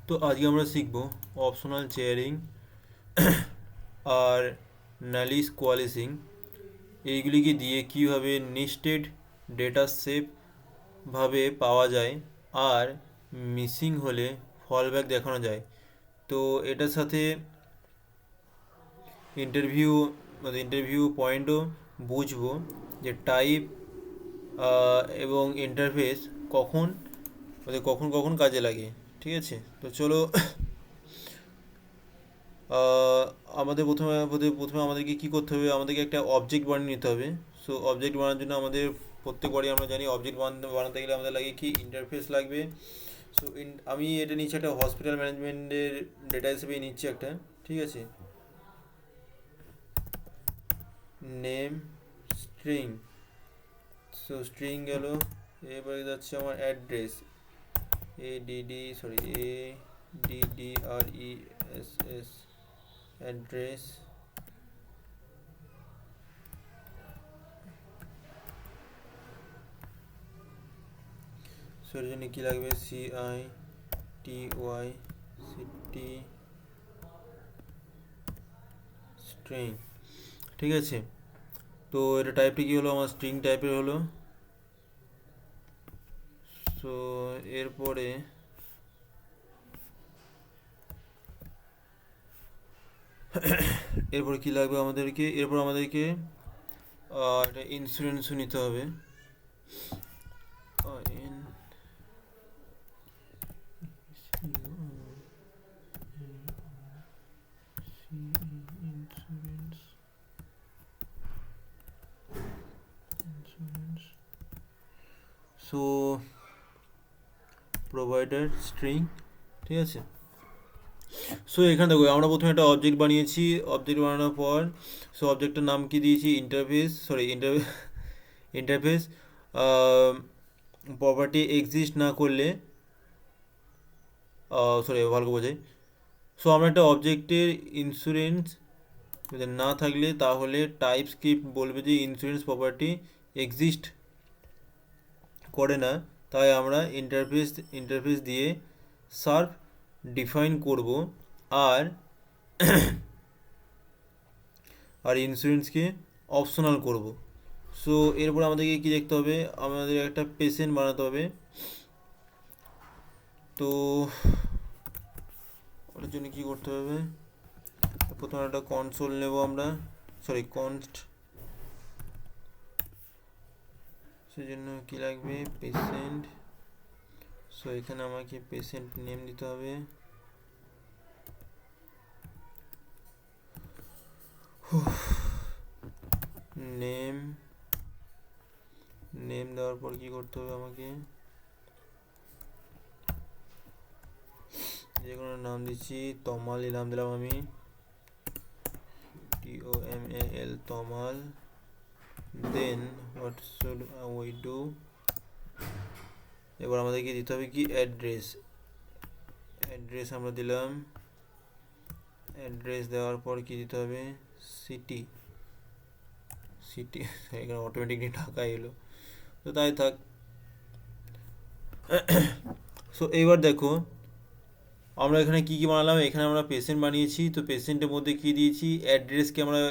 তো আজকে আমরা শিখব অপশনাল চেয়ারিং আর নালিশ কোয়ালিসিং এইগুলিকে দিয়ে কীভাবে নেস্টেড ডেটা সেভ ভাবে পাওয়া যায় আর মিসিং হলে ফলব্যাক দেখানো যায়। তো এটার সাথে ইন্টারভিউ ইন্টারভিউ পয়েন্টও বুঝবো যে টাইপ এবং ইন্টারফেস কখন কখন কখন কাজে লাগে। ঠিক আছে, তো চলো আহ, আমাদের প্রথমে আমাদেরকে কী করতে হবে, আমাদেরকে একটা অবজেক্ট বানিয়ে নিতে হবে। সো অবজেক্ট বানানোর জন্য আমাদের প্রত্যেকবারই আমরা জানি অবজেক্ট বানাতে গেলে আমাদের লাগে কি ইন্টারফেস লাগবে। সো আমি এটা নিচ্ছি একটা হসপিটাল ম্যানেজমেন্টের ডেটা হিসেবে নিচ্ছি একটা। ঠিক আছে, নেম স্ট্রিং। সো স্ট্রিং গেল, এবারে যাচ্ছে আমার অ্যাড্রেস, ADDRESS অ্যাড্রেস। সো এর জন্য কী লাগবে, CITY স্ট্রিং। ঠিক আছে, তো এটা টাইপটা কী হলো, আমার স্ট্রিং টাইপের হলো। সো এরপরে কী লাগবে আমাদেরকে, এরপর আমাদেরকে একটা ইন্স্যুরেন্সও নিতে হবে। So provider string. ঠিক আছে, সো এখানে দেখো আমরা প্রথমে একটা অবজেক্ট বানিয়েছি। অবজেক্ট বানানোর পর সো অবজেক্টের নাম কি দিয়েছি, ইন্টারফেস প্রপার্টি এক্সিস্ট না করলে, ভালো করে বোঝাই। সো আমরা একটা অবজেক্টের ইন্স্যুরেন্স যদি না থাকলে তাহলে টাইপ স্ক্রিপ্ট বলবে যে ইন্স্যুরেন্স প্রপার্টি এক্সিস্ট করে না, তাই আমরা ইন্টারফেস দিয়ে সার্ভ ডিফাইন করব আর ইন্স্যুরেন্সকে অপশনাল করব। সো এরপর আমাদেরকে কী দেখতে হবে, আমাদের একটা পেশেন্ট বানাতে হবে। তো ওটার জন্য কী করতে হবে, প্রথমে একটা কনসোল নেব আমরা, কনস্ট। সেজন্য কী লাগবে, পেশেন্ট। সো এখানে আমাকে পেশেন্ট নেম দিতে হবে। নেম দেওয়ার পর কী করতে হবে, আমাকে যে কোনো নাম দিচ্ছি, তমাল নাম দিলাম আমি, TOMAL তমাল। Then what should we do, এবার আমাদেরকে দিতে হবে কি অ্যাড্রেস আমরা দিলাম। অ্যাড্রেস দেওয়ার পর কি দিতে হবে, সিটি এখানে অটোমেটিকলি ঢাকা এলো, তো তাই থাক। সো এইবার দেখো আমরা এখানে কি কি বানালাম, এখানে আমরা পেশেন্ট বানিয়েছি। তো পেশেন্টের মধ্যে কি দিয়েছি, অ্যাড্রেসকে আমরা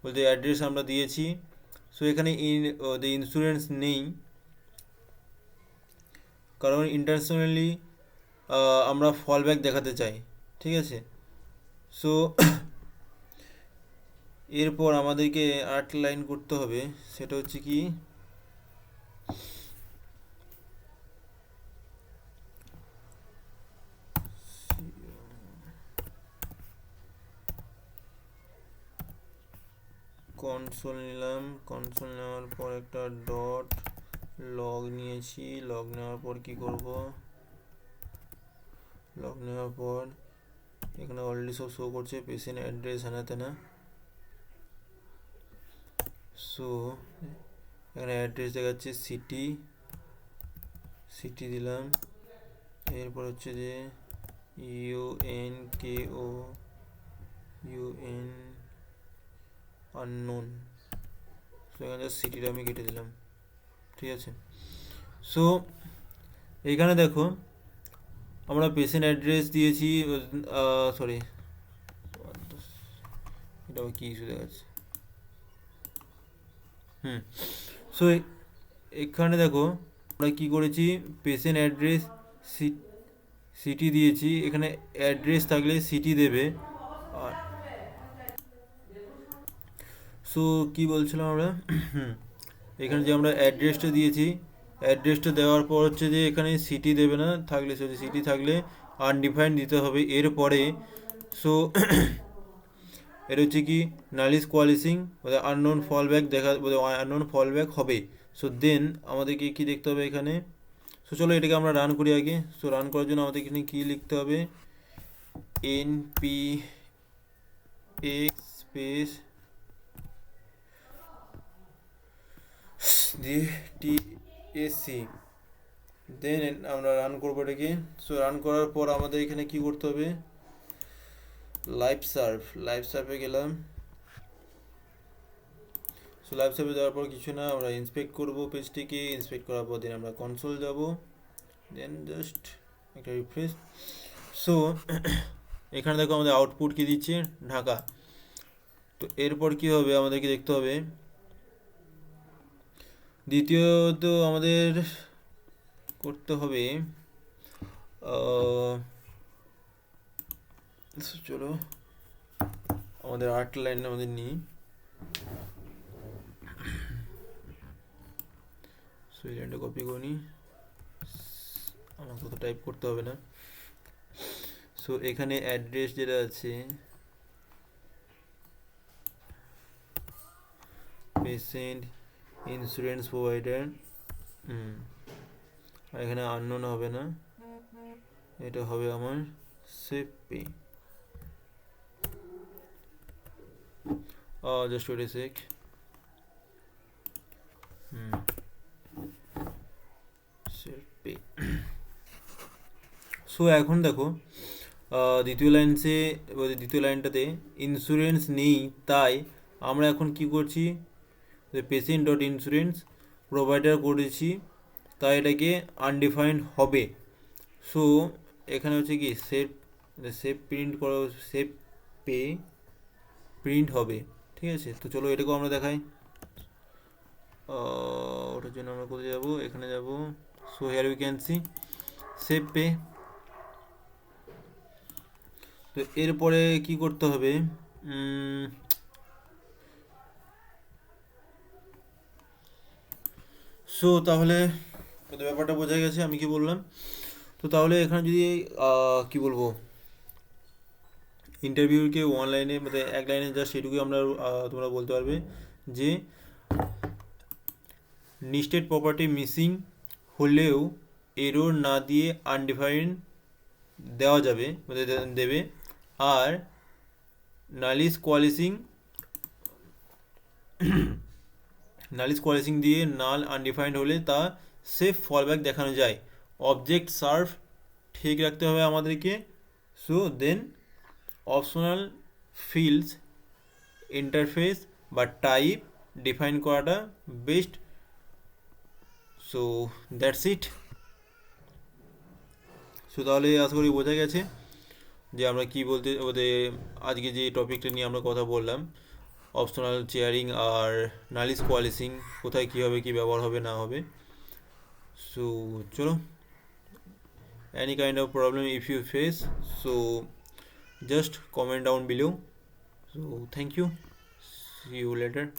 বলতে অ্যাড্রেস আমরা দিয়েছি। সো এখানে ইন্স্যুরেন্স নেই, কারণ ইন্টারন্যাশনালি আমরা ফলব্যাক দেখাতে চাই। ঠিক আছে, সো এরপর আমাদেরকে আরেকটা লাইন করতে হবে, সেটা হচ্ছে কি কনসোল নিলাম। কনসোল নেওয়ার পর একটা ডট লগ নিয়েছি। লগ নেওয়ার পর কি করব, লগ নেওয়ার পর এখানে অলরেডি সব শো করছে পেশেন্ট অ্যাড্রেস হ্যানা তেনা। সো এখানে অ্যাড্রেস দেখাচ্ছে সিটি দিলাম। এরপর হচ্ছে যে UN আননোন। সো এখানে সিটিটা আমি কেটে দিলাম। ঠিক আছে, সো এইখানে দেখো আমরা পেশেন্ট অ্যাড্রেস দিয়েছি, সরি এটা আবার কী ইস্যু দেখাচ্ছে। সো এখানে দেখো আমরা কি করেছি, পেশেন্ট অ্যাড্রেস সিটি দিয়েছি, এখানে অ্যাড্রেস থাকলে সিটি দেবে। আর সো কি বলছিলাম আমরা, এখানে যে আমরা অ্যাড্রেসটা দিয়েছি, অ্যাড্রেসটা দেওয়ার পর হচ্ছে যে এখানে সিটি দেবে না, থাকলে সিটি থাকলে আনডিফাইন্ড দিতে হবে। এরপরে সো এটা হচ্ছে কি নালিশ কোয়ালিসিং, আননোন ফল ব্যাক দেখা, আননোন ফল ব্যাক হবে। সো দেন আমাদেরকে কি দেখতে হবে এখানে। সো চলো এটাকে আমরা রান করি আগে। সো রান করার জন্য আমাদের এখানে কী লিখতে হবে, npx স্পেস দিয়ে টিএসসি, দেন আমরা রান করবো এটাকে। সো রান করার পর আমাদের এখানে কি করতে হবে, লাইভ সার্ভে গেলাম। সো লাইভ সার্ভে দেওয়ার পর কিছু না, আমরা ইন্সপেক্ট করবো পেজটিকে, ইন্সপেক্ট করার পর দেন আমরা কনসোল যাব, দেন জাস্ট একটা রিফ্রেশ। সো এখানে দেখো আমাদের আউটপুট কি দিচ্ছে, ঢাকা। তো এরপর কি হবে আমাদেরকে দেখতে হবে, দ্বিতীয়ত আমাদের করতে হবে, চলো আমাদের 8 লাইন আমাদের নিই। সো এই লাইনটা কপি করে নিই, আমাকে তো টাইপ করতে হবে না। সো এখানে অ্যাড্রেস যেটা আছে, পেশেন্ট ইন্স্যুরেন্স প্রোভাইডার, আর এখানে আননোন হবে না, এটা হবে আমার save pay. Just wait a sec. Save pay. So এখন দেখো দ্বিতীয় লাইনটাতে ইন্স্যুরেন্স নেই, তাই আমরা এখন কি করছি, পেশেন্ট ডট ইন্স্যুরেন্স প্রোভাইডার করেছি, তাই এটাকে আনডিফাইন্ড হবে। সো এখানে হচ্ছে কি সেভ প্রিন্ট করা, সেভ পে প্রিন্ট হবে, ঠিক আছে। তো চলো এটাকেও আমরা দেখাই। ওটার জন্য আমরা কোথায় যাব, এখানে যাব। So here we can see save pay. তো এরপরে কি করতে হবে, সো তাহলে ব্যাপারটা বোঝা গেছে আমি কি বললাম। তো তাহলে এখানে যদি কি বলবো, ইন্টারভিউকে ওয়ান লাইনে মানে এক লাইনে যা সেটুকুই আমরা তোমরা বলতে পারবে যে লিস্টেড প্রপার্টি মিসিং হলেও এরর না দিয়ে আনডিফাইন্ড দেওয়া যাবে, দেবে। আর নালিশ কোয়ালিসিং দিয়ে নাল আনডিফাইন্ড হলে তা সেফ ফলব্যাক দেখানো যায়। অবজেক্ট সার্ভ ঠিক রাখতে হবে আমাদেরকে। So then optional fields interface বা টাইপ ডিফাইন করাটা best. So that's it. So তাহলে আশা করি বোঝা গেছে যে আমরা কি বলতে আজকে যে টপিকটা নিয়ে আমরা কথা বললাম, অপশনাল চেয়ারিং আর নালিশ কোয়ালিসিং কোথায় কীভাবে কী ব্যবহার হবে না হবে। সো চলো, any kind of problem if you face, so just comment down below. So thank you, see you later.